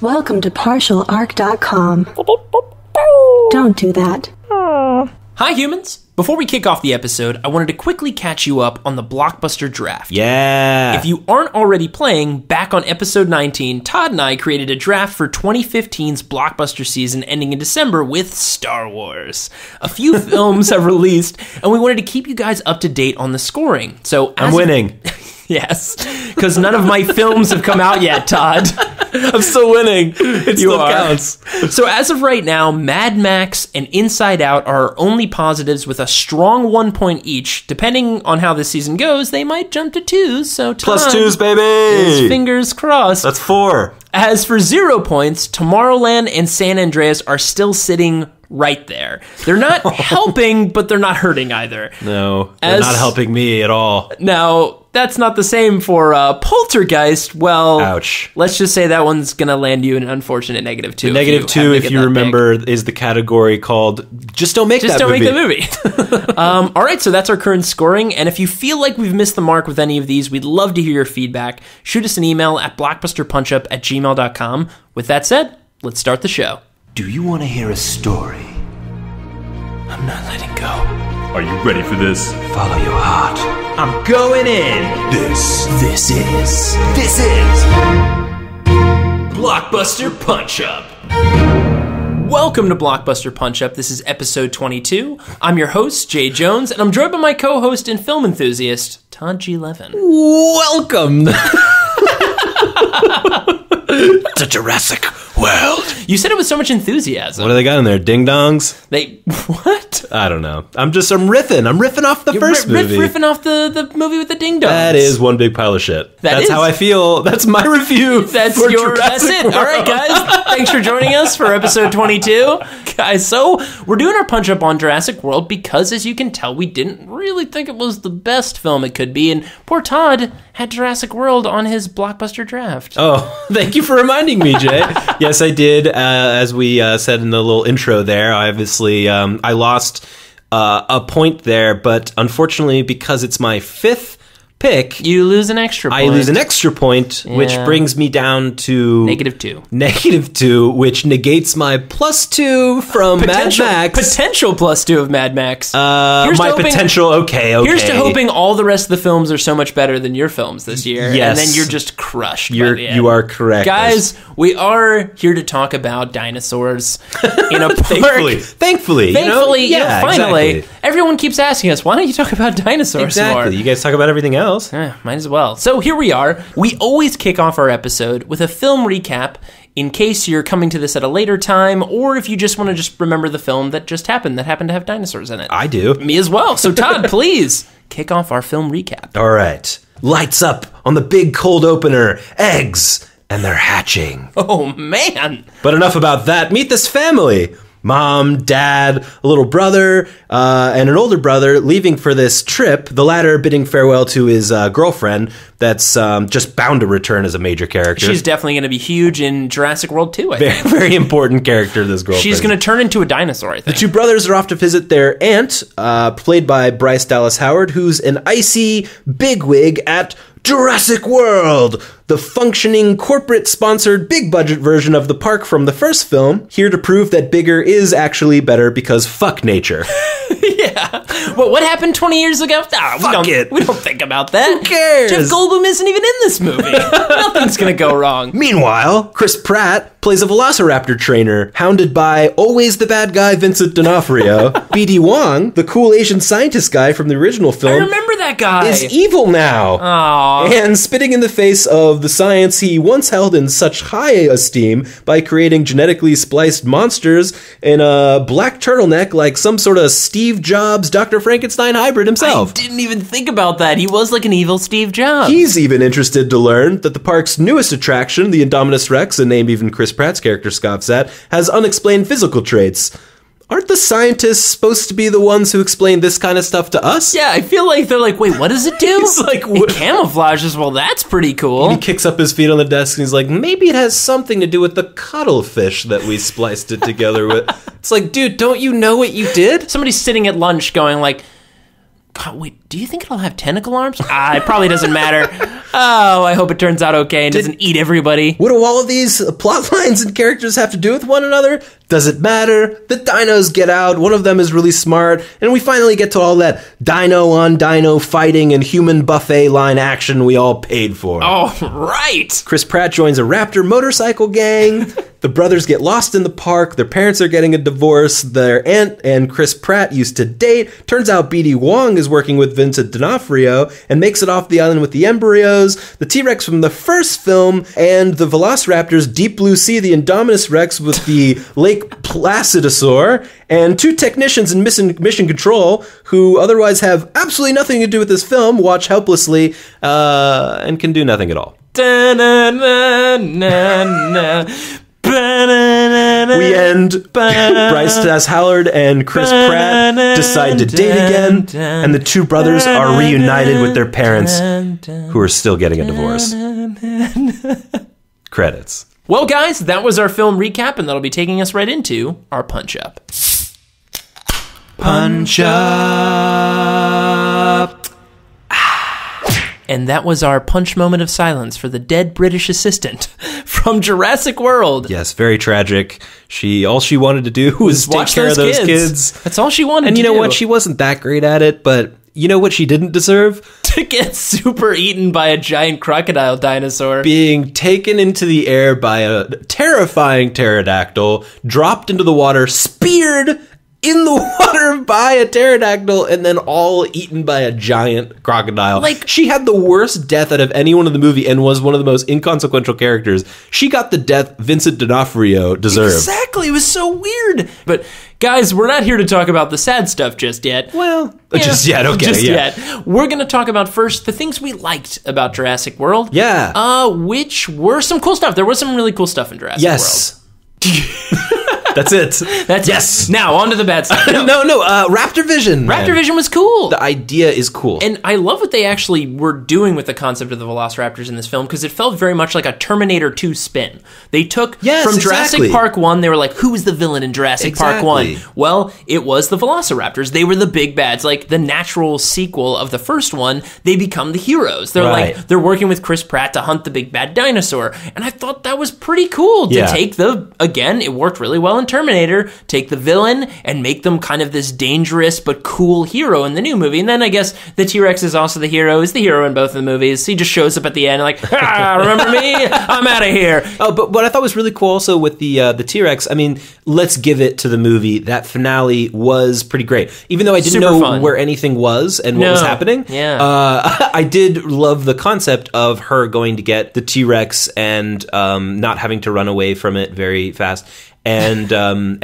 Welcome to partialarc.com. Don't do that. Hi humans! Before we kick off the episode, I wanted to quickly catch you up on the Blockbuster draft. Yeah! If you aren't already playing, back on episode 19, Todd and I created a draft for 2015's Blockbuster season ending in December with Star Wars. A few films have released, and we wanted to keep you guys up to date on the scoring. So I'm winning. Yes, because none of my films have come out yet, Todd. I'm still winning. It still counts. So as of right now, Mad Max and Inside Out are our only positives with a strong 1 point each. Depending on how this season goes, they might jump to 2s. So Todd, +2s, baby! Fingers crossed. That's 4. As for 0 points, Tomorrowland and San Andreas are still sitting right there. They're not helping, but they're not hurting either. No, they're not helping me at all. Now, that's not the same for Poltergeist. Well, ouch. Let's just say that one's going to land you in an unfortunate -2. The -2, if you remember, is the category called Just Don't Make That Movie. Just don't make the movie. All right, so that's our current scoring. And if you feel like we've missed the mark with any of these, we'd love to hear your feedback. Shoot us an email at blockbusterpunchup@gmail.com. With that said, let's start the show. Do you want to hear a story? I'm not letting go. Are you ready for this? Follow your heart. I'm going in. This is Blockbuster Punch-Up. Welcome to Blockbuster Punch-Up. This is episode 22. I'm your host, Jay Jones, and I'm joined by my co-host and film enthusiast, Todd G. Levin. Welcome to Jurassic World. You said it with so much enthusiasm. What do they got in there? Ding-dongs? What? I don't know. I'm riffing. I'm riffing off the first movie. Riffing off the movie with the ding-dongs. That is one big pile of shit. That's how I feel. That's my review. That's it. World. All right, guys. Thanks for joining us for episode 22. Guys, so we're doing our punch-up on Jurassic World because, as you can tell, we didn't really think it was the best film it could be, and poor Todd had Jurassic World on his Blockbuster draft. Oh, thank you for reminding me, Jay. Yes, I did. As we said in the little intro there, obviously I lost a point there, but unfortunately, because it's my 5th pick, you lose an extra point. I lose an extra point, which brings me down to -2. -2, which negates my +2 from Mad Max. Potential +2 of Mad Max. Potential, okay. Here's to hoping all the rest of the films are so much better than your films this year. Yes. And then you're just crushed by the end. You are correct. Guys, we are here to talk about dinosaurs in a park. Thankfully, finally. Exactly. Everyone keeps asking us, why don't you talk about dinosaurs more? You guys talk about everything else. Might as well. So here we are. We always kick off our episode with a film recap in case you're coming to this at a later time, or if you just want to just remember the film that just happened, that happened to have dinosaurs in it. I do. Me as well. So Todd, please kick off our film recap. All right. Lights up on the big cold opener. Eggs. And they're hatching. Oh, man. But enough about that. Meet this family. Mom, dad, a little brother, and an older brother leaving for this trip, the latter bidding farewell to his girlfriend that's just bound to return as a major character. She's definitely going to be huge in Jurassic World 2, I think. Very important character, this girlfriend. She's going to turn into a dinosaur, I think. The two brothers are off to visit their aunt, played by Bryce Dallas Howard, who's an icy bigwig at Jurassic World, the functioning corporate-sponsored big-budget version of the park from the first film, here to prove that bigger is actually better because fuck nature. Yeah. Well, what happened 20 years ago? We don't think about that. Who cares? Jeff Goldblum isn't even in this movie. Nothing's going to go wrong. Meanwhile, Chris Pratt plays a velociraptor trainer, hounded by always the bad guy Vincent D'Onofrio. B.D. Wong, the cool Asian scientist guy from the original film, I remember that guy. Is evil now. Aww. And spitting in the face of the science he once held in such high esteem by creating genetically spliced monsters in a black turtleneck like some sort of Steve Jobs, Dr. Frankenstein hybrid himself. I didn't even think about that. He was like an evil Steve Jobs. He's even interested to learn that the park's newest attraction, the Indominus Rex, a name even Chris Pratt's character scoffs at, has unexplained physical traits. Aren't the scientists supposed to be the ones who explain this kind of stuff to us? Yeah, I feel like they're like, wait, what does it do? He's like, it camouflages. Well, that's pretty cool. And he kicks up his feet on the desk and he's like, maybe it has something to do with the cuttlefish that we spliced it together with. It's like, dude, don't you know what you did? Somebody's sitting at lunch going like, God, wait, do you think it'll have tentacle arms? It probably doesn't matter. Oh, I hope it turns out okay and doesn't eat everybody. What do all of these plot lines and characters have to do with one another? Does it matter? The dinos get out. One of them is really smart. And we finally get to all that dino on dino fighting and human buffet line action we all paid for. Oh, right. Chris Pratt joins a raptor motorcycle gang. The brothers get lost in the park. Their parents are getting a divorce. Their aunt and Chris Pratt used to date. Turns out B.D. Wong is working with Vincent D'Onofrio and makes it off the island with the embryos. The T-Rex from the first film and the Velociraptors Deep Blue Sea, the Indominus Rex with the Lake Placidosaur, and 2 technicians in Mission Control who otherwise have absolutely nothing to do with this film watch helplessly and can do nothing at all. We end. Bryce Dallas Howard and Chris Pratt decide to date again, and the 2 brothers are reunited with their parents, who are still getting a divorce. Credits. Well, guys, that was our film recap, and that'll be taking us right into our punch up. Punch up. And that was our punch moment of silence for the dead British assistant from Jurassic World. Yes, very tragic. All she wanted to do was take care of those kids. That's all she wanted to do. And you know what? She wasn't that great at it, but you know what she didn't deserve? To get super eaten by a giant crocodile dinosaur. Being taken into the air by a terrifying pterodactyl, dropped into the water, speared in the water by a pterodactyl, and then all eaten by a giant crocodile. Like, she had the worst death out of anyone in the movie and was one of the most inconsequential characters. She got the death Vincent D'Onofrio deserved. Exactly. It was so weird. But guys, we're not here to talk about the sad stuff just yet. Well, just yet. Okay, just yet. We're going to talk about first the things we liked about Jurassic World. Yeah. Which were some cool stuff. There was some really cool stuff in Jurassic World. That's it. That's yes. It. Now, on to the bad stuff. No. Raptor Vision. Raptor Vision was cool. The idea is cool. And I love what they actually were doing with the concept of the Velociraptors in this film, because it felt very much like a Terminator 2 spin. They took from Jurassic Park 1, they were like, who was the villain in Jurassic Park 1? Well, it was the Velociraptors. They were the big bads. Like the natural sequel of the first one, they become the heroes. They're they're working with Chris Pratt to hunt the big bad dinosaur. And I thought that was pretty cool to take again, it worked really well in Terminator, take the villain and make them kind of this dangerous but cool hero in the new movie. And then I guess the T-Rex is also the hero in both of the movies. He just shows up at the end like, remember me? I'm out of here. Oh, but what I thought was really cool also with the T-Rex, I mean, let's give it to the movie. That finale was pretty great. Even though I didn't know where anything was and what was happening. Yeah. I did love the concept of her going to get the T-Rex and not having to run away from it very fast. And then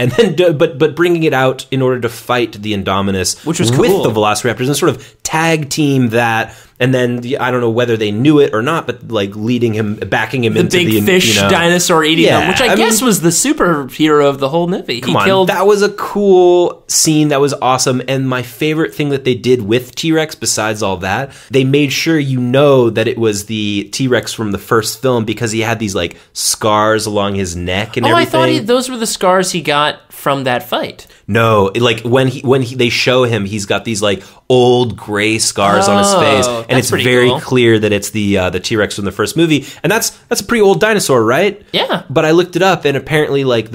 but bringing it out in order to fight the Indominus, which was cool, with the Velociraptors, and sort of tag team that. And then I don't know whether they knew it or not, but like backing him into the big fish dinosaur eating him, which I guess was the superhero of the whole movie. That was a cool scene. That was awesome. And my favorite thing that they did with T-Rex, besides all that, they made sure that it was the T-Rex from the first film because he had these like scars along his neck and everything. I thought those were the scars he got from that fight. No, like when they show him, he's got these like old gray scars on his face. And it's very clear that it's the T-Rex from the first movie, and that's a pretty old dinosaur, right? Yeah. But I looked it up, and apparently, like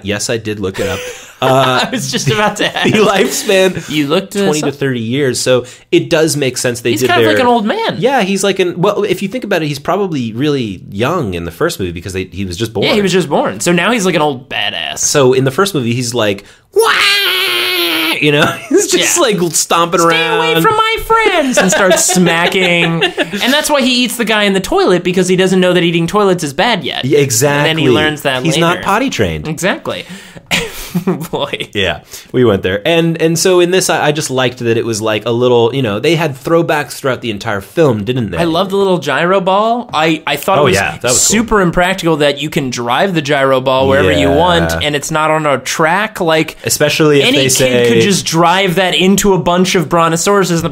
yes, I did look it up. I was just about to ask. The lifespan, you looked 20 to 30 years, so it does make sense. He's kind of like an old man. Yeah, he's like if you think about it, he's probably really young in the first movie because he was just born. Yeah, he was just born. So now he's like an old badass. So in the first movie, he's like, wah! You know, he's just like stomping around. Stay away from my friends! And starts smacking. And that's why he eats the guy in the toilet, because he doesn't know that eating toilets is bad yet. Yeah, exactly. And then he learns that he's later. Not potty trained. Exactly. Boy. Yeah, we went there. And so in this, I just liked that it was like a little, they had throwbacks throughout the entire film, didn't they? I love the little gyro ball. I thought it was super impractical that you can drive the gyro ball wherever you want, and it's not on a track. Like, especially if any kid could just drive that into a bunch of brontosauruses,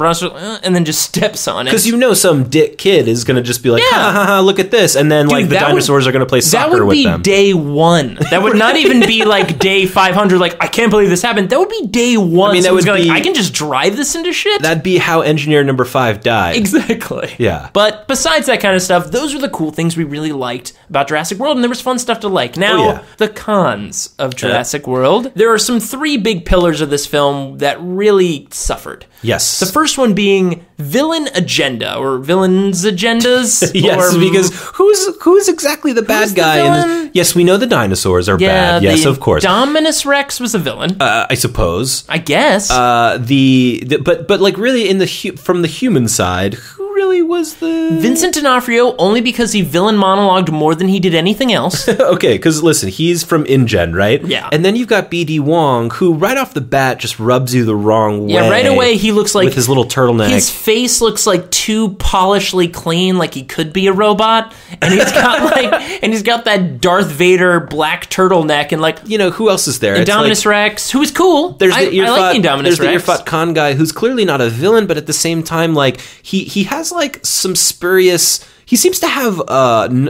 and then just steps on it. Because some dick kid is going to just be like, ha, look at this, and then the dinosaurs are going to play soccer with them. That would be day one. That would not even be like day 500 500, like, I can't believe this happened. That would be day one. I mean, that would be... I can just drive this into shit? That'd be how engineer number 5 died. Exactly. Yeah. But besides that kind of stuff, those were the cool things we really liked about Jurassic World, and there was fun stuff to like. Now, the cons of Jurassic World. There are some 3 big pillars of this film that really suffered. Yes. The first one being villain agenda, or villains' agendas. Yes, because who's exactly the bad guy? Yes, we know the dinosaurs are bad. Yes, of course. Dominus Rex was a villain. I suppose. I guess. But like really from the human side, who really was the... Vincent D'Onofrio, only because he villain monologued more than he did anything else. Okay, because listen, he's from InGen, right? Yeah. And then you've got B.D. Wong, who right off the bat just rubs you the wrong way. Yeah, right away he looks like... with his little turtleneck. His face looks like too polishedly clean, like he could be a robot. And he's got that Darth Vader black turtleneck, and like... You know, who else is there? Indominus Rex, who is cool. I like Indominus Rex. There's the Earfot Khan guy, who's clearly not a villain, but at the same time, like, he has like some spurious... He seems to have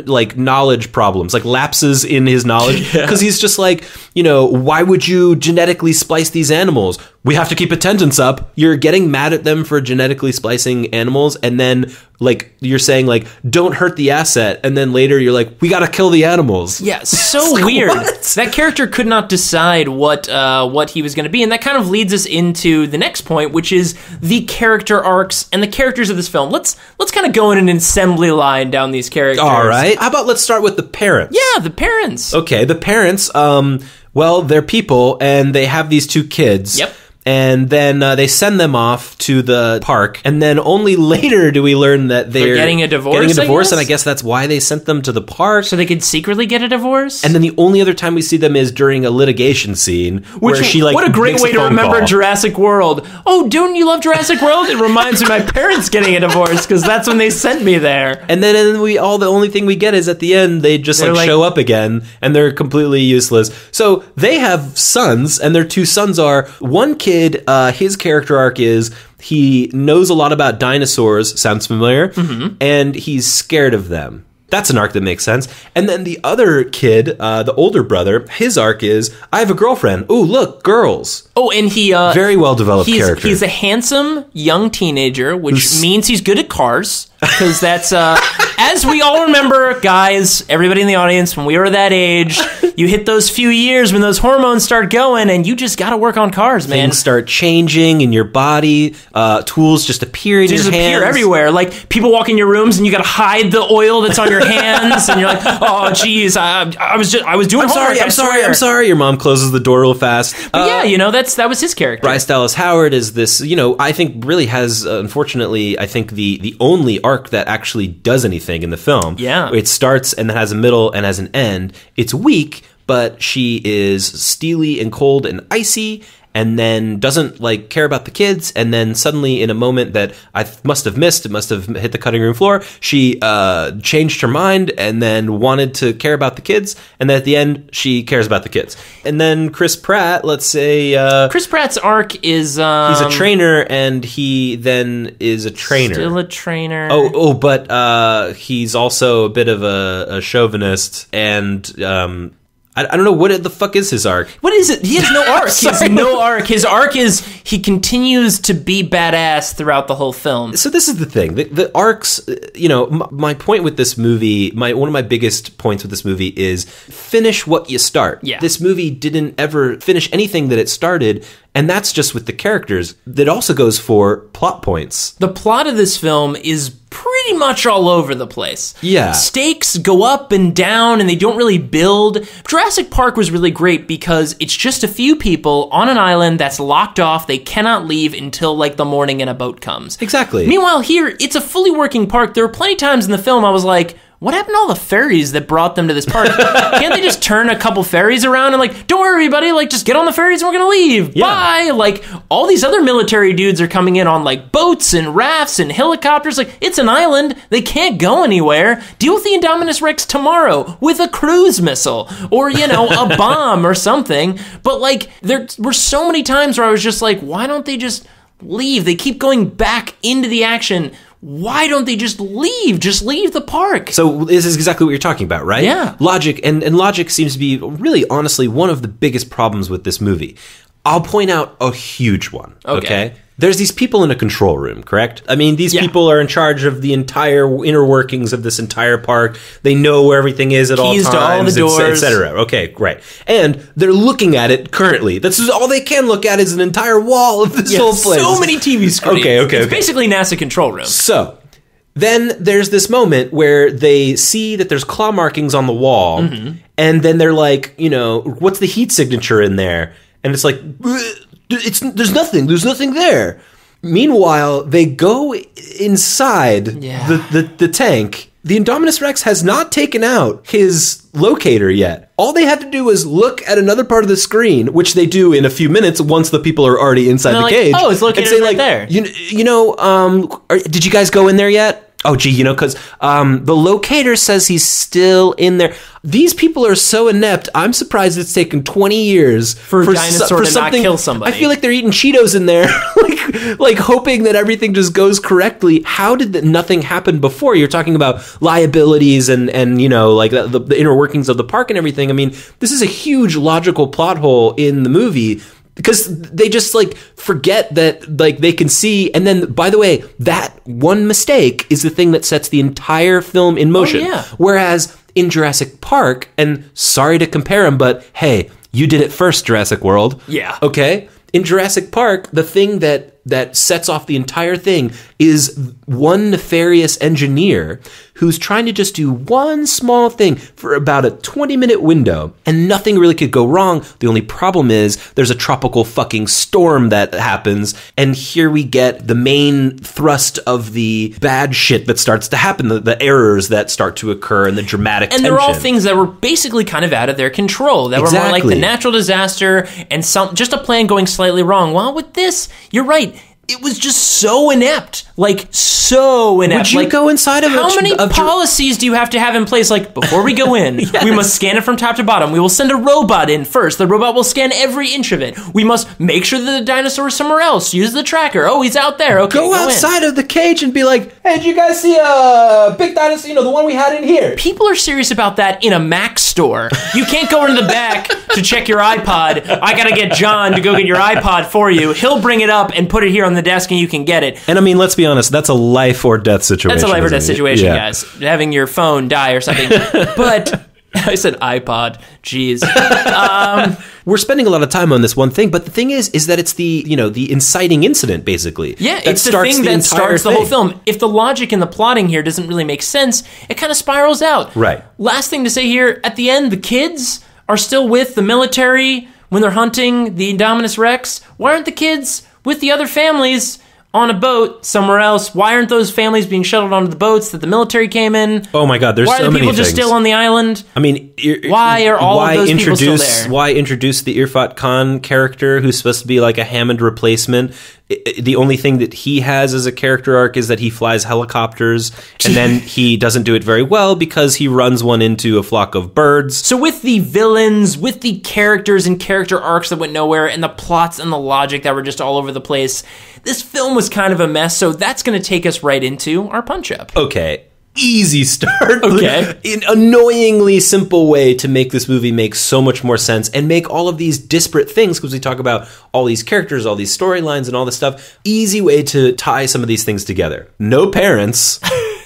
like knowledge problems, like lapses in his knowledge, because he's just like, you know, why would you genetically splice these animals? We have to keep attendance up. You're getting mad at them for genetically splicing animals, and then like you're saying like, don't hurt the asset, and then later you're like, we gotta kill the animals. Yeah, so like, weird. What? That character could not decide what he was going to be, and that kind of leads us into the next point, which is the character arcs and the characters of this film. Let's kind of go in an assembly line down these characters. All right. How about let's start with the parents? Yeah, the parents. Okay, the parents. Well, they're people, and they have these 2 kids. Yep. And then they send them off to the park, and then only later do we learn that they're getting a divorce. And I guess that's why they sent them to the park, so they could secretly get a divorce. And then the only other time we see them is during a litigation scene, where she like, what a great way to remember call. Jurassic World. Oh, don't you love Jurassic World? It reminds me of my parents getting a divorce, because that's when they sent me there. And then the only thing we get is at the end they just like show up again, and they're completely useless. So they have sons, and their 2 sons are one kid. His character arc is he knows a lot about dinosaurs, sounds familiar, and he's scared of them. That's an arc that makes sense. And then the other kid, the older brother, his arc is, I have a girlfriend. Ooh, look, girls. Oh, and he... very well-developed character. He's a handsome young teenager, which means he's good at cars. Because that's, as we all remember, guys, everybody in the audience, when we were that age, you hit those few years when those hormones start going, and you just got to work on cars, man. Things start changing in your body. Tools just appear in your hands. Appear everywhere. Like, people walk in your rooms, and you got to hide the oil that's on your hands, and you're like, oh, geez, I was doing homework. I'm sorry. Your mom closes the door real fast. But yeah, you know, that was his character. Bryce Dallas Howard is this, you know, I think really has, unfortunately, I think the only arc that actually does anything in the film. Yeah. It starts and has a middle and has an end. It's weak, but she is steely and cold and icy, and then doesn't like care about the kids, and then suddenly in a moment that I must have missed, it must have hit the cutting room floor, she changed her mind and then wanted to care about the kids, and then at the end she cares about the kids. And then Chris Pratt, let's say Chris Pratt's arc is he's a trainer, and he then is a trainer. Still a trainer. But he's also a bit of a chauvinist, and I don't know, what the fuck is his arc? What is it? He has no arc. He has no arc. His arc is he continues to be badass throughout the whole film. So this is the thing. The arcs, you know, my point with this movie, one of my biggest points with this movie is finish what you start. Yeah. This movie didn't ever finish anything that it started, and that's just with the characters. That also goes for plot points. The plot of this film is pretty much all over the place. Yeah. Stakes go up and down, and they don't really build. Jurassic Park was really great because it's just a few people on an island that's locked off. They cannot leave until like the morning and a boat comes. Exactly. Meanwhile, here, it's a fully working park. There were plenty of times in the film I was like, what happened to all the ferries that brought them to this park? Can't they just turn a couple ferries around and like, don't worry, everybody, like just get on the ferries and we're gonna leave. Yeah. Bye. Like all these other military dudes are coming in on like boats and rafts and helicopters. Like it's an island. They can't go anywhere. Deal with the Indominus Rex tomorrow with a cruise missile or, you know, a bomb or something. But like there were so many times where I was just like, why don't they just leave? They keep going back into the action. why don't they just leave? Just leave the park. So this is exactly what you're talking about, right? Yeah. Logic, and logic seems to be really, honestly, one of the biggest problems with this movie. I'll point out a huge one, okay? There's these people in a control room, correct? I mean, these people are in charge of the entire inner workings of this entire park. They know where everything is at all times. Keys to all the doors. Et cetera. Okay, right. And they're looking at it currently. That's all they can look at is an entire wall of this whole place. So many TV screens. Okay. It's basically NASA control room. So then there's this moment where they see that there's claw markings on the wall, and then they're like, what's the heat signature in there? And it's like, there's nothing there. Meanwhile, they go inside the tank. The Indominus Rex has not taken out his locator yet. All they had to do was look at another part of the screen, which they do in a few minutes once the people are already inside the cage. Oh, it's located right there. Did you guys go in there yet? Oh, gee, because the locator says he's still in there. These people are so inept. I'm surprised it's taken 20 years for dinosaur to not kill somebody. I feel like they're eating Cheetos in there, like hoping that everything just goes correctly. How did nothing happen before? You're talking about liabilities and like the inner workings of the park and everything. I mean, this is a huge logical plot hole in the movie. Because they just forget that they can see, and then by the way, that one mistake is the thing that sets the entire film in motion. Oh, yeah. Whereas in Jurassic Park, and sorry to compare them, but hey, you did it first, Jurassic World. Yeah. Okay? In Jurassic Park, the thing that sets off the entire thing is one nefarious engineer who's trying to just do one small thing for about a 20-minute window, and nothing really could go wrong. The only problem is there's a tropical fucking storm that happens, and here we get the main thrust of the bad shit that starts to happen, the errors that start to occur, and the dramatic tension. And they're all things that were basically kind of out of their control, that were more like the natural disaster and just a plan going slightly wrong. Well, with this, you're right. It was just so inept. So inept. Would you go inside of it? How many policies do you have to have in place? Before we go in, we must scan it from top to bottom. We will send a robot in first. The robot will scan every inch of it. We must make sure that the dinosaur is somewhere else. Use the tracker. Oh, he's out there. Okay, go outside of the cage and be like, hey, did you guys see a big dinosaur? The one we had in here. People are serious about that in a Mac store. You can't go into the back to check your iPod. I gotta get John to go get your iPod for you. He'll bring it up and put it here on the desk and you can get it. And I mean, let's be honest, that's a life or death situation. That's a life or death situation, guys. Having your phone die or something. But I said iPod. Jeez. We're spending a lot of time on this one thing, but the thing is that it's the inciting incident, basically. Yeah, it's the thing that starts the whole film. If the logic and the plotting here doesn't really make sense, it kind of spirals out. Right. Last thing to say here, at the end, the kids are still with the military when they're hunting the Indominus Rex. Why aren't the kids with the other families on a boat somewhere else? Why aren't those families being shuttled onto the boats that the military came in? Oh my God, there's so many things. Why are the people just still on the island? I mean, why are all of those people still there? Why introduce the Irfat Khan character who's supposed to be like a Hammond replacement? The only thing that he has as a character arc is that he flies helicopters, and then he doesn't do it very well because he runs one into a flock of birds. So with the villains, with the characters and character arcs that went nowhere, and the plots and the logic that were just all over the place, this film was kind of a mess, so that's going to take us right into our punch-up. Okay. Easy start. Okay. An annoyingly simple way to make this movie make so much more sense and make all of these disparate things, because we talk about all these characters, all these storylines and all this stuff. Easy way to tie some of these things together. No parents.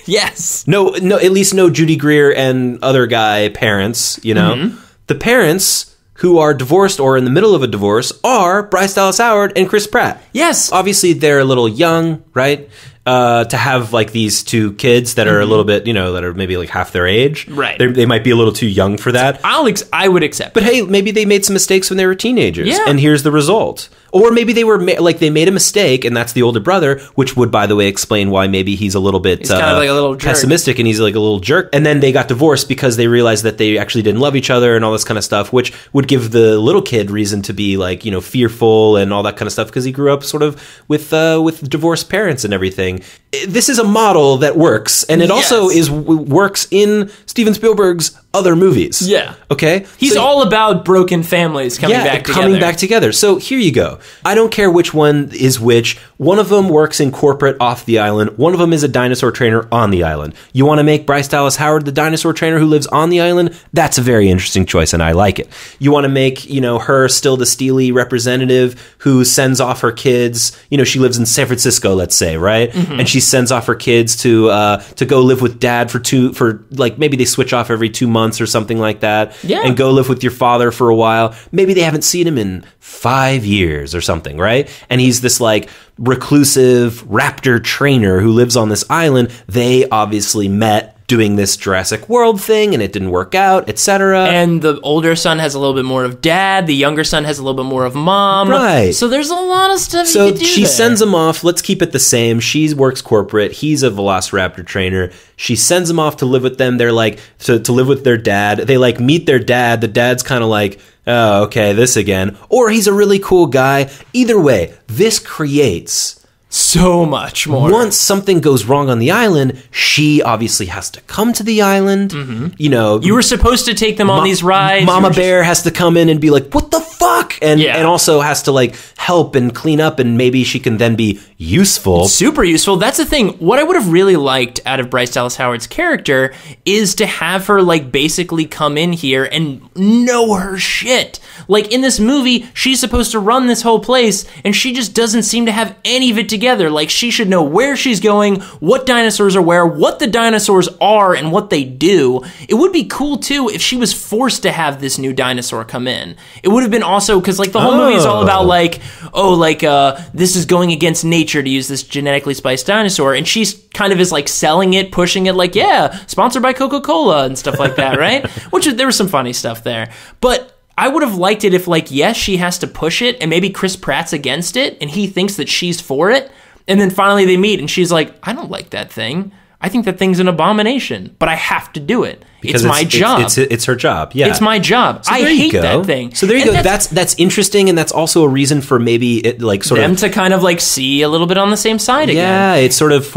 Yes. No, at least no Judy Greer and other guy parents, Mm-hmm. The parents who are divorced or in the middle of a divorce are Bryce Dallas Howard and Chris Pratt. Yes. Obviously, they're a little young, right? To have these two kids that are a little bit, that are maybe half their age. Right. They might be a little too young for that. I would accept. But hey, maybe they made some mistakes when they were teenagers. Yeah. And here's the result. Or maybe they were they made a mistake, and that's the older brother, which would, by the way, explain why maybe he's a little bit he's kind of like a little jerk. Pessimistic, and he's like a little jerk. And then they got divorced because they realized that they actually didn't love each other and all this kind of stuff, which would give the little kid reason to be fearful and all that kind of stuff because he grew up sort of with divorced parents and everything. This is a model that works, and it also works in Steven Spielberg's other movies. Yeah. Okay? He's all about broken families coming back together. So here you go. I don't care which one is which. One of them works in corporate off the island. One of them is a dinosaur trainer on the island. You want to make Bryce Dallas Howard the dinosaur trainer who lives on the island? That's a very interesting choice, and I like it. You want to make, her still the steely representative who sends off her kids. She lives in San Francisco, let's say, right? Mm-hmm. And she sends off her kids to go live with dad for maybe they switch off every 2 months or something like that. Yeah. And go live with your father for a while. Maybe they haven't seen him in 5 years or something, right? And he's this reclusive raptor trainer who lives on this island. They obviously met doing this Jurassic World thing, and it didn't work out, etc. And the older son has a little bit more of dad. The younger son has a little bit more of mom. Right. So there's a lot of stuff so you could do she there. Sends him off. Let's keep it the same. She works corporate. He's a velociraptor trainer. She sends him off to live with them. They're to live with their dad. They meet their dad. The dad's kind of oh, okay, this again. Or he's a really cool guy. Either way, this creates so much more. Once something goes wrong on the island, she obviously has to come to the island. Mm-hmm. You were supposed to take them on these rides. Mama Bear has to come in and be like, what the fuck? And also has to help and clean up, and maybe she can then be useful. Super useful. That's the thing. What I would have really liked out of Bryce Dallas Howard's character is to have her basically come in here and know her shit. In this movie, she's supposed to run this whole place, and she just doesn't seem to have any of it together. She should know where she's going, what dinosaurs are where, what the dinosaurs are, and what they do. It would be cool, too, if she was forced to have this new dinosaur come in. It would have been also, because the whole movie is all about this is going against nature to use this genetically spiced dinosaur, and she's kind of is selling it, pushing it, sponsored by Coca-Cola and stuff like that, right? There was some funny stuff there. But I would have liked it if, yes, she has to push it, and maybe Chris Pratt's against it, and he thinks that she's for it, and then finally they meet, and she's like, I don't like that thing. I think that thing's an abomination, but I have to do it. Because it's my job. It's her job. Yeah, it's my job. So I hate that thing. So there you go. That's interesting, and that's also a reason for maybe it them to kind of see a little bit on the same side again. Yeah, it's sort of it's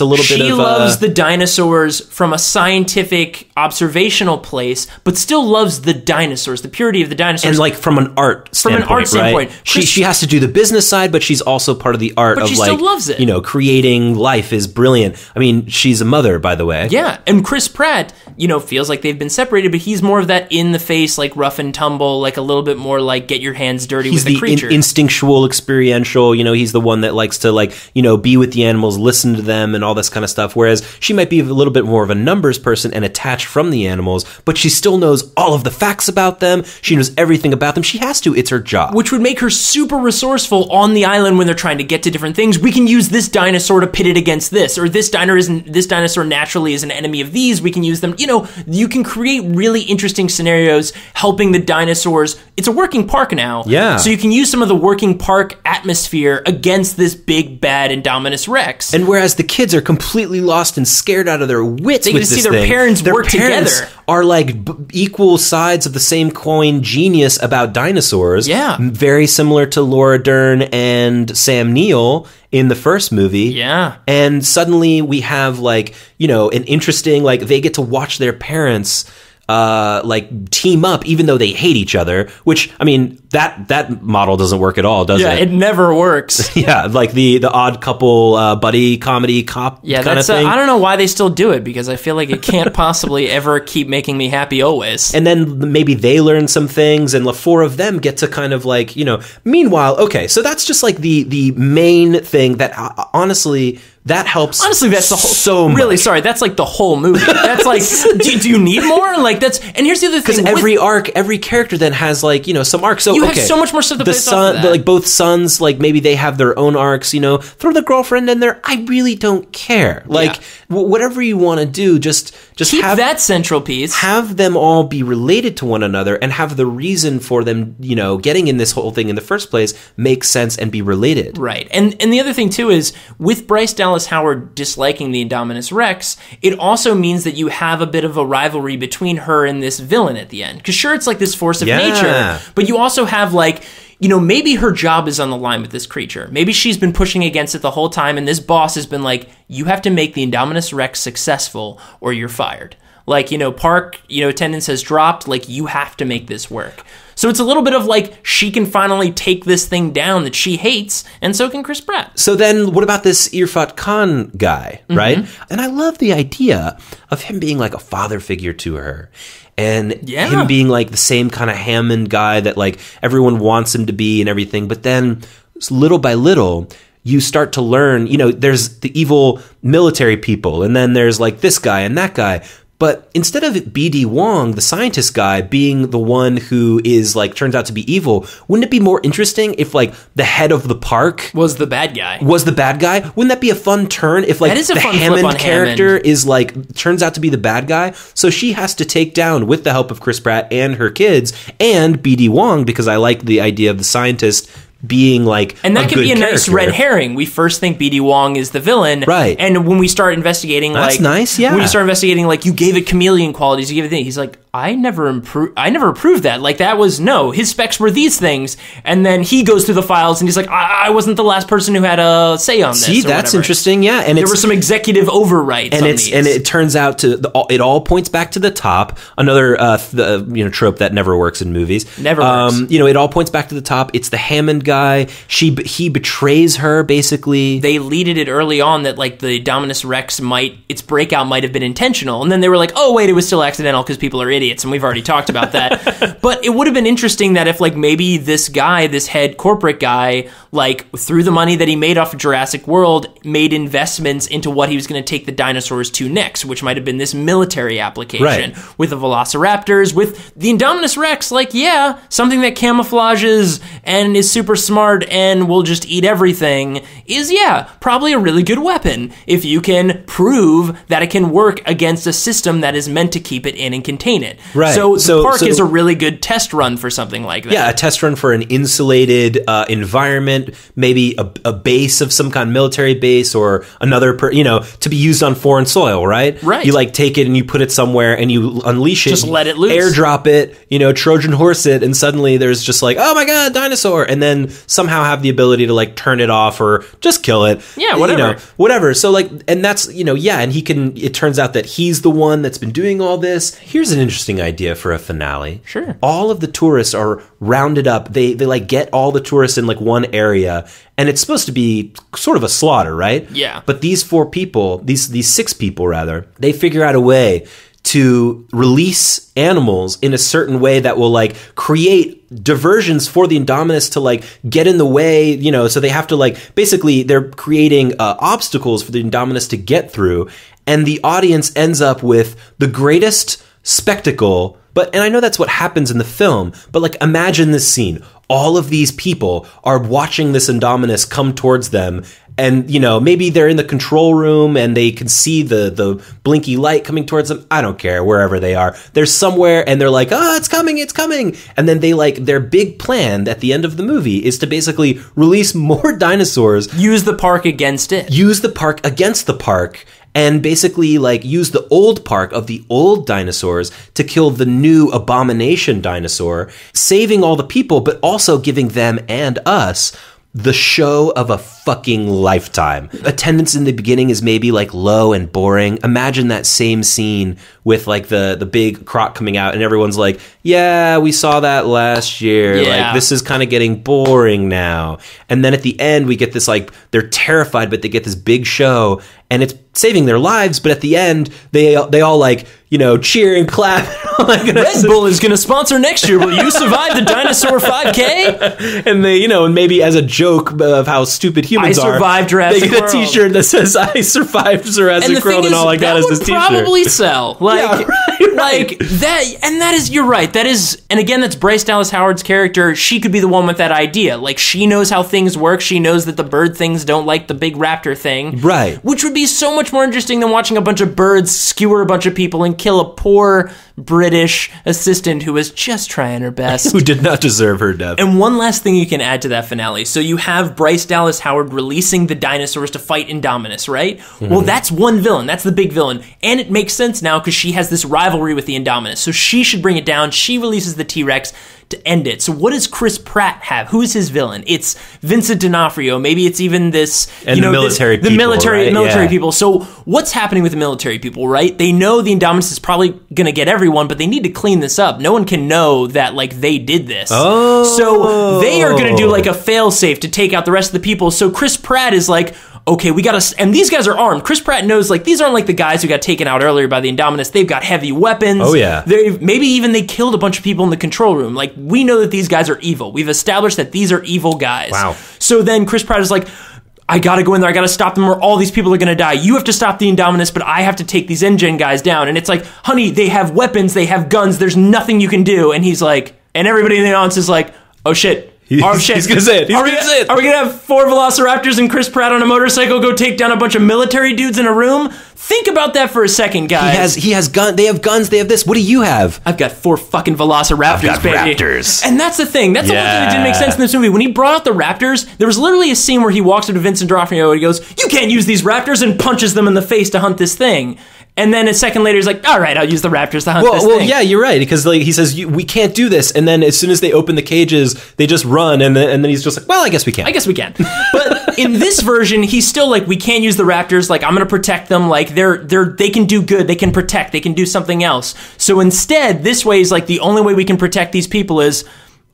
a little bit of. She loves the dinosaurs from a scientific observational place, but still loves the dinosaurs, the purity of the dinosaurs, and from an art standpoint. Right? She has to do the business side, but she's also part of the art of she still loves it. Creating life is brilliant. I mean, she's a mother, by the way. Yeah, and Chris Pratt, feels like they've been separated, but he's more of that in the face, rough and tumble, a little bit more get your hands dirty with the creature. He's the instinctual, experiential, he's the one that likes to be with the animals, listen to them and all this kind of stuff. Whereas she might be a little bit more of a numbers person and attached from the animals, but she still knows all of the facts about them. She knows everything about them. She has to. It's her job. Which would make her super resourceful on the island when they're trying to get to different things. We can use this dinosaur to pit it against this, or this dinosaur naturally is an enemy of these. We can use them. You can create really interesting scenarios helping the dinosaurs. It's a working park now. Yeah. So you can use some of the working park atmosphere against this big, bad Indominus Rex. And whereas the kids are completely lost and scared out of their wits they with get this to see their thing, parents work parents together. Are equal sides of the same coin genius about dinosaurs. Yeah. Very similar to Laura Dern and Sam Neill in the first movie. Yeah. And suddenly we have an interesting, they get to watch their parents team up even though they hate each other, which that model doesn't work at all, does it? Yeah, it never works. Yeah, the odd couple buddy comedy cop kind of thing. I don't know why they still do it, because I feel like it can't possibly ever keep making me happy always. And then maybe they learn some things, and the four of them get to kind of meanwhile, okay, so that's just the main thing that honestly that helps. Honestly, that's the whole. So really, much. sorry, that's the whole movie. That's do you need more? And here's the other thing. Because every character then has some arc. So you have so much more stuff to the base son, off of that. both sons, maybe they have their own arcs. Throw the girlfriend in there. I really don't care. Whatever you want to do, just keep have that central piece. Have them all be related to one another, and have the reason for them, getting in this whole thing in the first place make sense and be related. Right. And the other thing too is with Bryce Dallas Howard disliking the Indominus Rex, it also means that you have a bit of a rivalry between her and this villain at the end. Because sure, it's this force of nature, but you also have maybe her job is on the line with this creature. Maybe she's been pushing against it the whole time, and this boss has been you have to make the Indominus Rex successful or you're fired. like, park, attendance has dropped, like, you have to make this work. So it's a little bit of like, she can finally take this thing down that she hates, and so can Chris Pratt. So then what about this Irfan Khan guy, right? And I love the idea of him being like a father figure to her. And him being like the same kind of Hammond guy that like everyone wants him to be and everything. But then little by little, you start to learn, there's the evil military people, and then there's like this guy and that guy. But instead of B.D. Wong, the scientist guy, being the one who is like turns out to be evil, wouldn't it be more interesting if like the head of the park was the bad guy? Wouldn't that be a fun turn if like the Hammond character is like turns out to be the bad guy? So she has to take down, with the help of Chris Pratt and her kids and B.D. Wong, because I like the idea of the scientist being like and that could be a character. Nice red herring. We first think B.D. Wong is the villain, right? And when we start investigating, that's nice, yeah. When you start investigating, like, you gave it chameleon qualities, you gave it things. He's like, I never approved that. Like, that was his specs were these things, and then he goes through the files and he's like, I wasn't the last person who had a say on this. See, that's interesting, yeah. And there were some executive overrights, and it turns out it all points back to the top. Another trope that never works in movies. Never works. It all points back to the top. It's the Hammond guy. He betrays her, basically. They leaded it early on that, like, the Dominus Rex its breakout might have been intentional, and then they were like, oh wait, it was still accidental because people are idiots, and we've already talked about that. But it would have been interesting that if, like, maybe this guy, this head corporate guy, like, through the money that he made off of Jurassic World, made investments into what he was going to take the dinosaurs to next, which might have been this military application, right, with the Velociraptors, with the Indominus Rex, like, yeah, something that camouflages and is super smart and will just eat everything is, probably a really good weapon if you can prove that it can work against a system that is meant to keep it in and contain it. Right. So the park is a really good test run for something like that. Yeah, a test run for an insulated environment, maybe a base of some kind, military base, or another, to be used on foreign soil, right? Right. You like take it and you put it somewhere and you unleash it. Just let it loose. Airdrop it, Trojan horse it, and suddenly there's just like, oh my God, dinosaur. And then somehow have the ability to like turn it off or just kill it. Yeah, whatever. Whatever. So like, and that's, and it turns out that he's the one that's been doing all this. Here's an interesting idea for a finale. Sure. All of the tourists are rounded up. They like get all the tourists in like one area, and it's supposed to be sort of a slaughter, right? Yeah. But these 6 people rather, they figure out a way to release animals in a certain way that will like create diversions for the Indominus to like get in the way, so they have to like, basically they're creating obstacles for the Indominus to get through, and the audience ends up with the greatest spectacle. And I know that's what happens in the film, but like, imagine this scene. All of these people are watching this Indominus come towards them, and, maybe they're in the control room and they can see the blinky light coming towards them. I don't care, wherever they are. They're somewhere and they're like, oh, it's coming. And then they their big plan at the end of the movie is to basically release more dinosaurs. Use the park against it. Use the park against the park. And basically, like, use the old park of the old dinosaurs to kill the new abomination dinosaur, saving all the people, but also giving them and us the show of a fucking lifetime. Attendance in the beginning is maybe like low and boring. Imagine that same scene with like the big croc coming out and everyone's like, yeah, we saw that last year. Yeah. Like, this is kind of getting boring now. And then at the end we get this, like, they're terrified, but they get this big show and it's saving their lives. But at the end they all like, cheer and clap. Red Bull is going to sponsor next year. Will you survive the dinosaur 5K? And they, and maybe as a joke of how stupid humans I survived Jurassic they get a World. T-shirt that says "I survived Jurassic World," and all I got is this T-shirt. Probably sell. Like, right. like that, and that is, you're right. That is, and again, that's Bryce Dallas Howard's character. She could be the one with that idea. Like, she knows how things work. She knows that the bird things don't like the big raptor thing, right? Which would be so much more interesting than watching a bunch of birds skewer a bunch of people and kill a poor British assistant who was just trying her best. Who did not deserve her death. And one last thing you can add to that finale. So you have Bryce Dallas Howard releasing the dinosaurs to fight Indominus, right? Mm-hmm. Well, that's one villain. That's the big villain. And it makes sense now because she has this rivalry with the Indominus. So she should bring it down. She releases the T-Rex. to end it. So what does Chris Pratt have? Who is his villain? It's Vincent D'Onofrio. Maybe it's even this, and the military people, military right? people. So what's happening with the military people, right? They know the Indominus is probably going to get everyone, but they need to clean this up. No one can know that like they did this. Oh. So they are going to do like a fail-safe to take out the rest of the people. So Chris Pratt is like, okay, we gotta, and these guys are armed. Chris Pratt knows, like, these aren't like the guys who got taken out earlier by the Indominus. They've got heavy weapons. Oh, yeah. Maybe even they killed a bunch of people in the control room. Like, we know that these guys are evil. We've established that these are evil guys. Wow. So then Chris Pratt is like, I gotta go in there, I gotta stop them, or all these people are gonna die. You have to stop the Indominus, but I have to take these InGen guys down. And it's like, honey, they have weapons, they have guns, there's nothing you can do. And he's like, and everybody in the audience is like, oh shit. He's gonna say it. Are we gonna have 4 Velociraptors and Chris Pratt on a motorcycle go take down a bunch of military dudes in a room? Think about that for a second, guys. He has gun. They have guns. They have this. What do you have? I've got 4 fucking Velociraptors, I've got baby. raptors. And that's the thing. That's the one thing that didn't make sense in this movie. When he brought out the raptors, there was literally a scene where he walks up to Vincent D'Onofrio and he goes, "You can't use these raptors," and punches them in the face to hunt this thing. And then a second later, he's like, "All right, I'll use the raptors to hunt this thing." Well, yeah, you're right, because like he says, we can't do this. And then as soon as they open the cages, they just run, and then he's just like, "Well, I guess we can." But in this version, he's still like, "We can't use the raptors. Like, I'm going to protect them. Like, they can do good. They can protect. They can do something else." So instead, this way is like the only way we can protect these people is,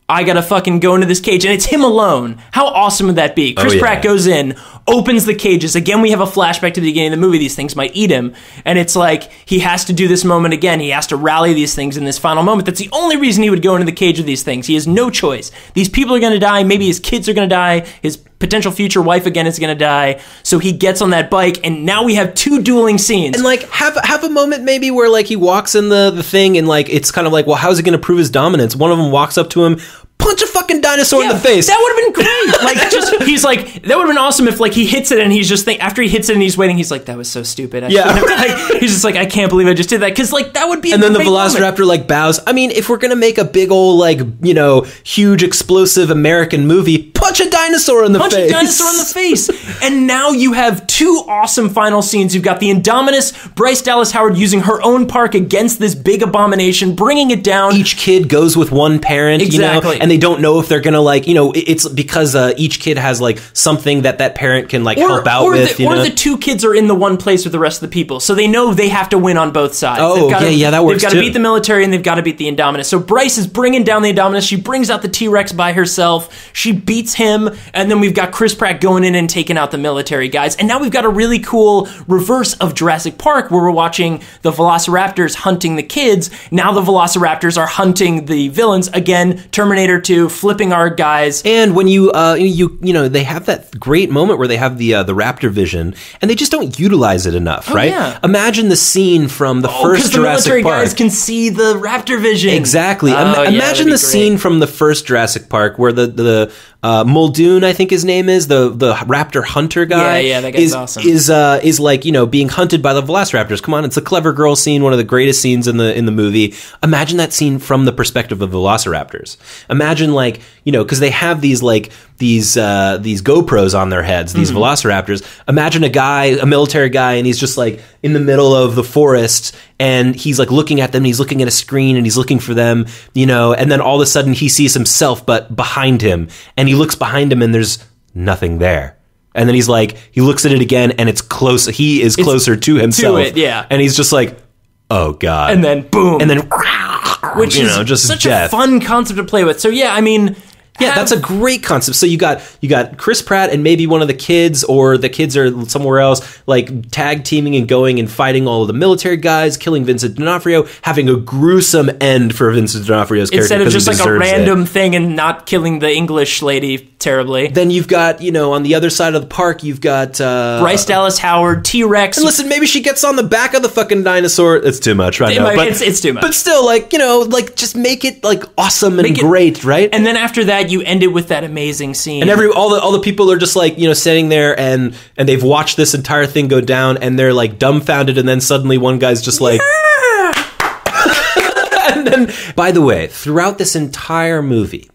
I gotta fucking go into this cage, and it's him alone. How awesome would that be? Chris Pratt goes in, opens the cages. Again, we have a flashback to the beginning of the movie. These things might eat him. And it's like, he has to do this moment again. He has to rally these things in this final moment. That's the only reason he would go into the cage with these things. He has no choice. These people are gonna die. Maybe his kids are gonna die. His potential future wife again is gonna die. So he gets on that bike, and now we have 2 dueling scenes. And like, have a moment maybe where like he walks in the thing, and like it's kind of like, well, how's he gonna prove his dominance? One of them walks up to him, punch a fucking dinosaur in the face. That would have been great. Like, just, he's like, that would have been awesome if like he hits it and he's just after he hits it and he's waiting, he's like, that was so stupid. He's just like, I can't believe I just did that, because like that would be. And then the Velociraptor like bows. I mean, if we're gonna make a big old like huge explosive American movie, punch a dinosaur in the face. Punch a dinosaur in the face. And now you have 2 awesome final scenes. You've got the Indominus, Bryce Dallas Howard using her own park against this big abomination, bringing it down. Each kid goes with one parent, exactly. And they don't know if they're gonna like, it's because each kid has like something that parent can like help out with. Or the 2 kids are in the one place with the rest of the people, so they know they have to win on both sides. Oh, that works. They've got to beat the military, and they've got to beat the Indominus. So Bryce is bringing down the Indominus. She brings out the T-Rex by herself. She beats him, and then we've got Chris Pratt going in and taking out the military guys. And now we've got a really cool reverse of Jurassic Park, where we're watching the Velociraptors hunting the kids. Now the Velociraptors are hunting the villains again. Terminator 2, flipping our guys. And when you they have that great moment where they have the raptor vision, and they just don't utilize it enough, right? Yeah. Imagine the scene from the first Jurassic Park. Because the military guys can see the raptor vision. Exactly. Imagine the scene from the first Jurassic Park where the Muldoon, I think his name is, the raptor hunter guy. Yeah, that guy's awesome. Is like, being hunted by the Velociraptors. Come on, it's a clever girl scene, one of the greatest scenes in the movie. Imagine that scene from the perspective of the Velociraptors. Imagine like, because they have these GoPros on their heads, these Velociraptors. Imagine a military guy, and he's just like in the middle of the forest, and he's like looking at them, and he's looking at a screen, and he's looking for them, and then all of a sudden he sees himself, but behind him, and he looks behind him, and there's nothing there. And then he looks at it again, and it's close. He is closer to himself. To it, yeah. And he's just like, oh God. And then boom. And then, which is just such death. a fun concept to play with. So yeah, I mean, yeah, that's a great concept. So you got Chris Pratt and maybe one of the kids, or the kids are somewhere else, like tag teaming and going and fighting all of the military guys, killing Vincent D'Onofrio, having a gruesome end for Vincent D'Onofrio's character. Instead of just like a random thing and not killing the English lady terribly. Then you've got, on the other side of the park, you've got Bryce Dallas Howard, T-Rex. And listen, maybe she gets on the back of the fucking dinosaur. It's too much right now. It's too much. But still, like, just make it like awesome and great, right? And then after that, you end it with that amazing scene. And all the people are just like, sitting there and they've watched this entire thing go down, and they're like dumbfounded, and then suddenly one guy's just like, yeah! And then, by the way, throughout this entire movie,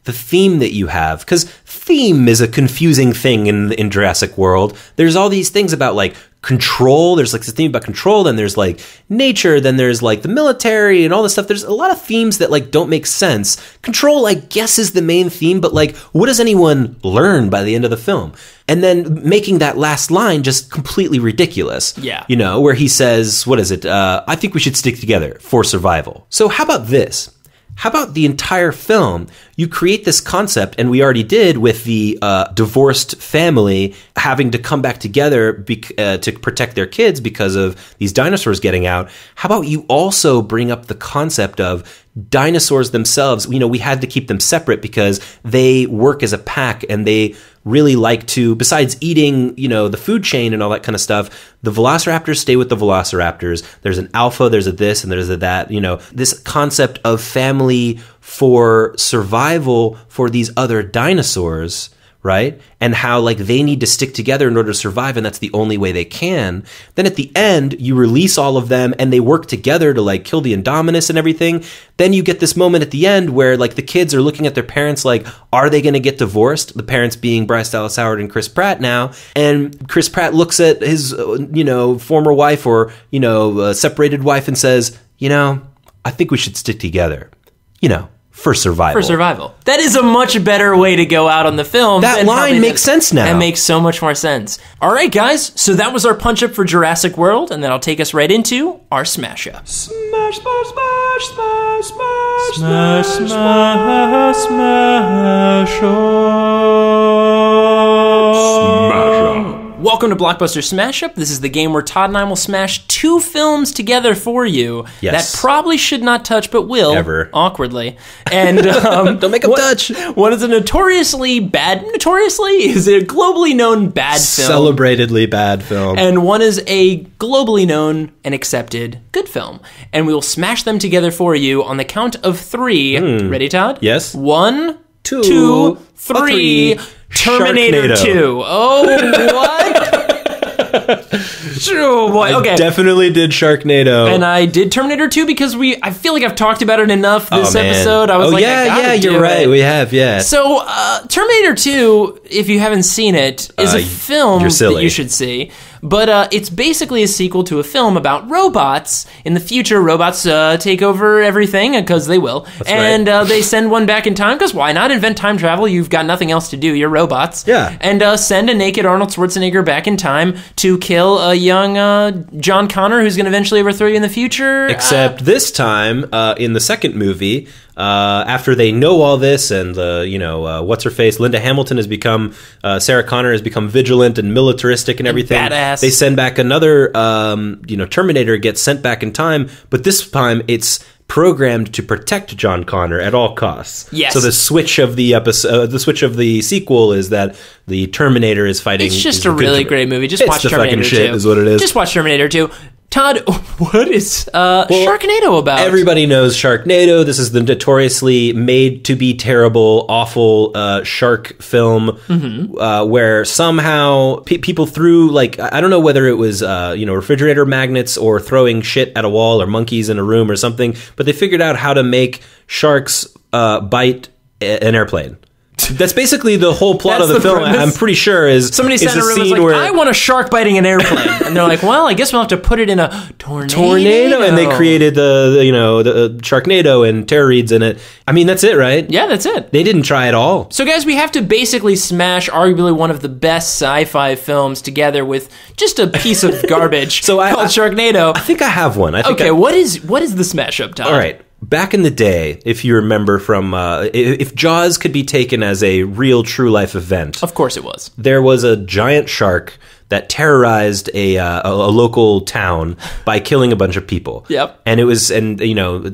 the theme that you have, because theme is a confusing thing in Jurassic World. There's all these things about like control. There's like this theme about control. Then there's like nature. Then there's like the military and all this stuff. There's a lot of themes that like don't make sense. Control, I guess, is the main theme, but like, what does anyone learn by the end of the film? And then making that last line just completely ridiculous. Yeah. You know, where he says, what is it? I think we should stick together for survival. So how about this? How about the entire film? You create this concept, and we already did with the divorced family having to come back together to protect their kids because of these dinosaurs getting out. How about you also bring up the concept of dinosaurs themselves? You know, we had to keep them separate because they work as a pack, and they really like to, besides eating, you know, the food chain and all that kind of stuff, the velociraptors stay with the velociraptors. There's an alpha, there's a this, and there's a that. You know, this concept of family for survival for these other dinosaurs, right? And how like they need to stick together in order to survive, and that's the only way they can. Then at the end, you release all of them and they work together to like kill the Indominus and everything. Then you get this moment at the end where like the kids are looking at their parents like, are they going to get divorced? The parents being Bryce Dallas Howard and Chris Pratt now. And Chris Pratt looks at his, you know, former wife or, you know, separated wife and says, you know, I think we should stick together, you know, for survival. For survival. That is a much better way to go out on the film. That line makes sense now. It makes so much more sense. All right, guys. So that was our punch up for Jurassic World, and that'll take us right into our smash up. Smash, smash, smash, smash, smash, Smash, smash, smash up. Welcome to Blockbuster Smash-Up. This is the game where Todd and I will smash two films together for you Yes. that probably should not touch, but will. Ever. Awkwardly. And Don't make them touch. One is a notoriously is it a globally known bad film? Celebratedly bad film. And one is a globally known and accepted good film. And we will smash them together for you on the count of three. Ready, Todd? Yes. 1, Two, 2, 3. three. Terminator Sharknado. 2. Oh, what? Oh, boy. Okay. I definitely did Sharknado. And I did Terminator 2 because I feel like I've talked about it enough this episode. I was like, I gotta do you're right. it. We have, yeah. So, Terminator 2, if you haven't seen it, is a film you're that silly. you should see. But it's basically a sequel to a film about robots. In the future, robots take over everything, because they will. And they send one back in time, because why not? Invent time travel. You've got nothing else to do. You're robots. Yeah. And send a naked Arnold Schwarzenegger back in time to kill a young John Connor, who's going to eventually overthrow you in the future. Except this time, in the second movie, after they know all this, and what's her face, Linda Hamilton has become, Sarah Connor has become vigilant and militaristic and everything. Badass. They send back another, Terminator gets sent back in time, but this time it's programmed to protect John Connor at all costs. Yes. So the switch of the episode, the switch of the sequel is that the Terminator is fighting. It's just a really great movie. Just watch Terminator 2. Shit is what it is. Just watch Terminator 2. Todd, what is Sharknado about? Everybody knows Sharknado. This is the notoriously made-to-be terrible, awful shark film where somehow people threw, like, I don't know whether it was, refrigerator magnets or throwing shit at a wall or monkeys in a room or something, but they figured out how to make sharks bite an airplane. That's basically the whole plot of the film. Premise. I'm pretty sure Somebody sat in a room and was like, I want a shark biting an airplane. And they're like, well, I guess we'll have to put it in a tornado. And they created the Sharknado and Tara Reid's in it. I mean, that's it, right? Yeah, that's it. They didn't try at all. So, guys, we have to basically smash arguably one of the best sci-fi films together with just a piece of garbage called Sharknado. I think I have one. What is the smash-up, Todd? All right. Back in the day, if you remember from, if Jaws could be taken as a real, true life event. Of course it was. There was a giant shark that terrorized a local town by killing a bunch of people. Yep. And it was,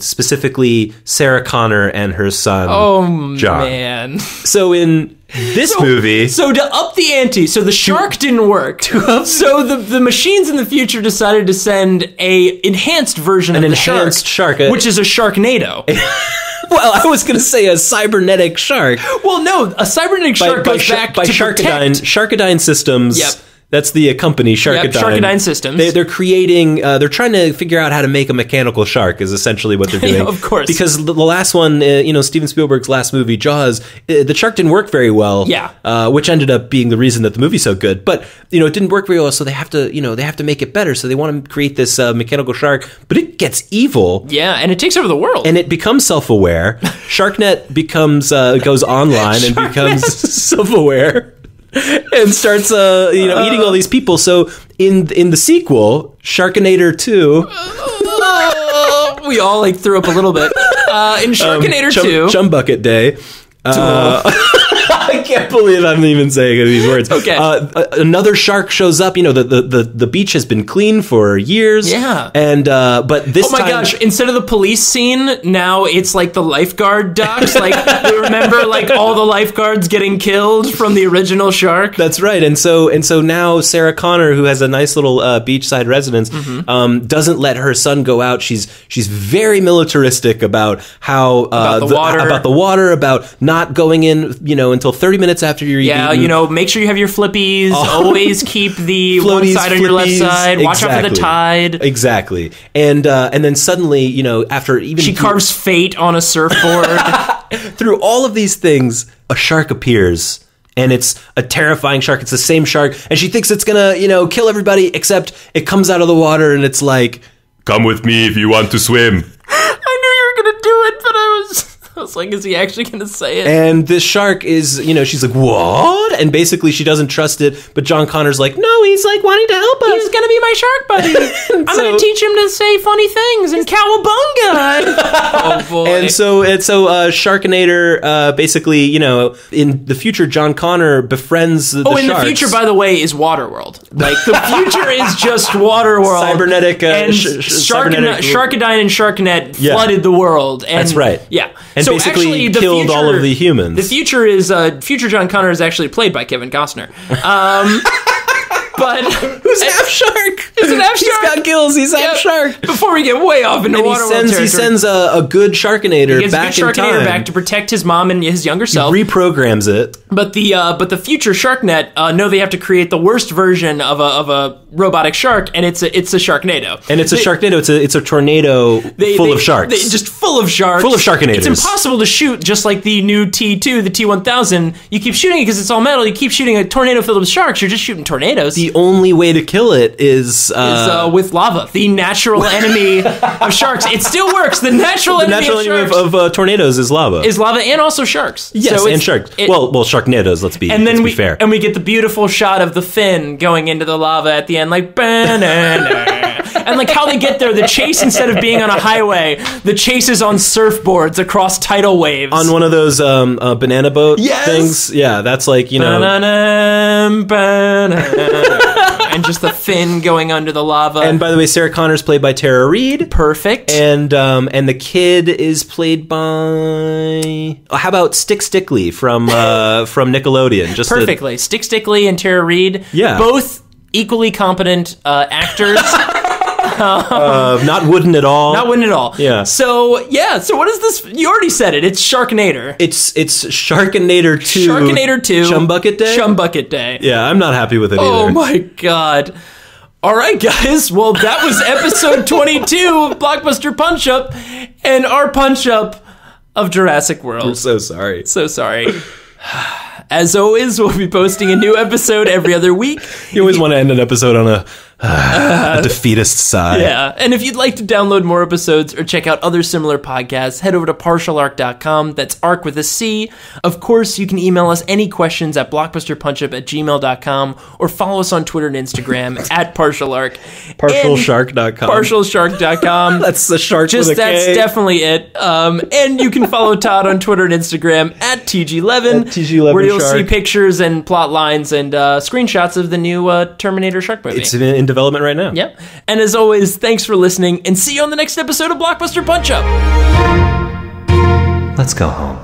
specifically Sarah Connor and her son, John. Man. So in this movie... So to up the ante, so the shark didn't work. So the machines in the future decided to send a enhanced version of the shark. Which is a Sharknado. Well, I was going to say a cybernetic shark. Well, no, a cybernetic shark goes back to Sharkadyne Systems. Yep. That's the company, Sharkadine. Yep, Sharkadine Systems. They're creating, they're trying to figure out how to make a mechanical shark is essentially what they're doing. Yeah, of course. Because the last one, Steven Spielberg's last movie, Jaws, the shark didn't work very well. Yeah. Which ended up being the reason that the movie's so good. But, it didn't work very well, so they have to make it better. So they want to create this mechanical shark, but it gets evil. Yeah, and it takes over the world. And it becomes self-aware. SharkNet goes online and becomes self-aware. And starts, eating all these people. So in the sequel, Sharkinator 2... we all, threw up a little bit. In Sharkinator 2... Chum Bucket Day. I can't believe I'm even saying these words. Okay. Another shark shows up. The beach has been clean for years. Yeah. And but this time, gosh! Instead of the police scene, now it's the lifeguard docs. You remember all the lifeguards getting killed from the original shark. That's right. And so now Sarah Connor, who has a nice little beachside residence, doesn't let her son go out. She's very militaristic about how about the water, about not going in, until 30 minutes after you're eating. Yeah, make sure you have your flippies. Always keep the one Floaties, side on your left side. Watch out for the tide. Exactly. And then suddenly, after even... She carves fate on a surfboard. Through all of these things, a shark appears. And it's a terrifying shark. It's the same shark. And she thinks it's gonna, kill everybody, except it comes out of the water and it's like... Come with me if you want to swim. I knew you were gonna do it, but I was like, is he actually going to say it? And this shark is, she's like, what? And basically she doesn't trust it. But John Connor's like, no, he's wanting to help us. He's going to be my shark buddy. I'm going to teach him to say funny things and cowabunga. Oh, boy. And so Sharkinator, basically, in the future, John Connor befriends the sharks. The future, by the way, is Waterworld. The future is just Waterworld. Cybernetic. And Sharkadine and Sharknet flooded the world. And, that's right. Yeah. And so basically killed all of the humans. The future is future John Connor is actually played by Kevin Costner. But who's half shark? Is it half shark? He's got gills. He's half shark. Before we get way off into Waterworld territory, he sends a good Sharkinator back in time. Back to protect his mom and his younger self. He reprograms it. But the future Sharknet know they have to create the worst version of a robotic shark, and it's a Sharknado. And it's a Sharknado. It's a tornado full of sharks. Just full of sharks. Full of Sharkinators. It's impossible to shoot, just like the new T2, the T1000. You keep shooting it because it's all metal. You keep shooting a tornado filled with sharks. You're just shooting tornadoes. The only way to kill it is with lava, the natural enemy of sharks. It still works. The natural enemy of tornadoes is lava. And also sharks. Yes, and sharks. Well, Sharknadoes. Let's be fair. And we get the beautiful shot of the fin going into the lava at the end, and how they get there. The chase, instead of being on a highway, the chase is on surfboards across tidal waves. On one of those banana boat things. Yeah, that's and just the fin going under the lava. And by the way, Sarah Connor's played by Tara Reid. Perfect. And the kid is played by... how about Stick Stickley from Nickelodeon? Just perfectly. Stick Stickley and Tara Reid. Yeah. Both equally competent actors. Not wooden at all. Not wooden at all. Yeah. So what is this? You already said it. It's Sharkinator. It's Sharkinator 2. Sharkinator 2. Chum Bucket Day? Chum Bucket Day. Yeah, I'm not happy with it either. Oh my god. All right, guys. Well, that was episode 22 of Blockbuster Punch-Up and our punch-up of Jurassic World. I'm so sorry. So sorry. As always, we'll be posting a new episode every other week. You always want to end an episode on a defeatist sigh. Yeah, and if you'd like to download more episodes or check out other similar podcasts, head over to partialarc.com. That's ARC with a C. Of course, you can email us any questions at blockbusterpunchup@gmail.com or follow us on Twitter and Instagram at partialarc. Partialshark.com. Partialshark.com. That's the shark with a K. That's definitely it. And you can follow Todd on Twitter and Instagram at TG11. At TG11 where you'll Shark. see pictures and plot lines and screenshots of the new Terminator Shark movie. It's in development right now. Yep. And as always, thanks for listening, and see you on the next episode of Blockbuster Punch-Up. Let's go home.